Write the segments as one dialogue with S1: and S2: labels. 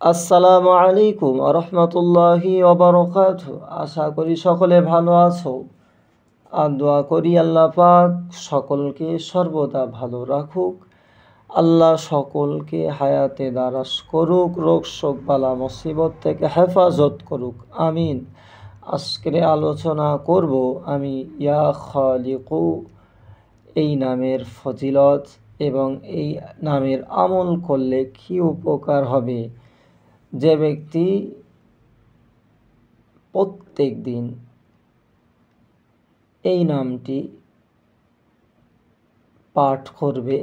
S1: আসসালামু আলাইকুম রহমতুল্লাহি ওবারাকাতুহু। আশা করি সকলে ভালো আছো। আর দোয়া করি আল্লাহ পাক সকলকে সর্বদা ভালো রাখুক। আল্লাহ সকলকে হায়াতে দারাজ করুক, রোগ শোক বালা মুসিবত থেকে হেফাজত করুক, আমিন। আজকের আলোচনা করব আমি ইয়া খালিকু এই নামের ফজিলত এবং এই নামের আমল করলে কি উপকার হবে। যে ব্যক্তি প্রত্যেক দিন এই নামটি পাঠ করবে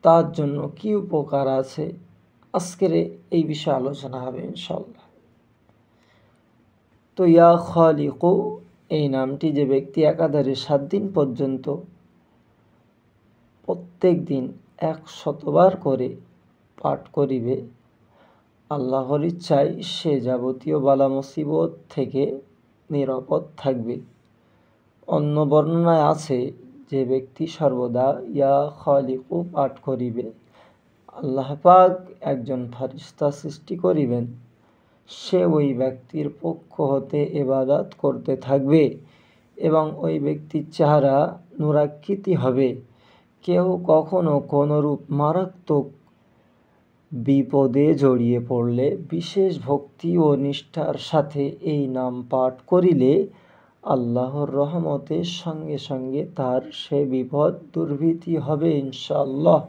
S1: তার জন্য কি উপকার আছে, আজকের এই বিষয়ে আলোচনা হবে ইনশাআল্লাহ। তো ইয়া খালিকু এই নামটি যে ব্যক্তি একাধারে 7 দিন পর্যন্ত প্রত্যেক দিন 100 বার করে পাঠ করিবে, আল্লাহর ইচ্ছায় সে যাবতীয় বালা মুসিবত থেকে নিরাপদ থাকবে। অন্য বর্ণনায় আছে, যে ব্যক্তি সর্বদা ইয়া খালিকু পাঠ করিবে, আল্লাহ পাক একজন ফেরেশতা সৃষ্টি করিবেন, সে ওই ব্যক্তির পক্ষ হতে ইবাদত করতে থাকবে এবং ওই ব্যক্তির চেহারা নূরাকৃতি হবে। কেউ কখনো কোনরূপ মারাত্মক বিপদে জড়িয়ে পড়লে বিশেষ ভক্তি ও নিষ্ঠার সাথে এই নাম পাঠ করিলে আল্লাহর রহমতের সঙ্গে সঙ্গে তার সে বিপদ দুর্ভীতি হবে ইনশাআল্লাহ।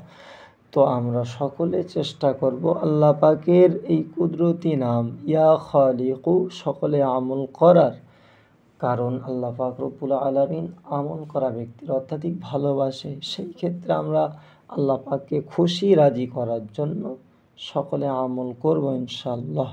S1: তো আমরা সকলে চেষ্টা করব আল্লাহ পাকের এই কুদরতি নাম ইয়া খালিকু সকলে আমল করার, কারণ আল্লাহ পাক রব্বুল আলামিন আমল করা ব্যক্তির অত্যাধিক ভালোবাসে। সেই ক্ষেত্রে আমরা আল্লাহ পাককে খুশি রাজি করার জন্য সকলে আমল করব ইনশাআল্লাহ।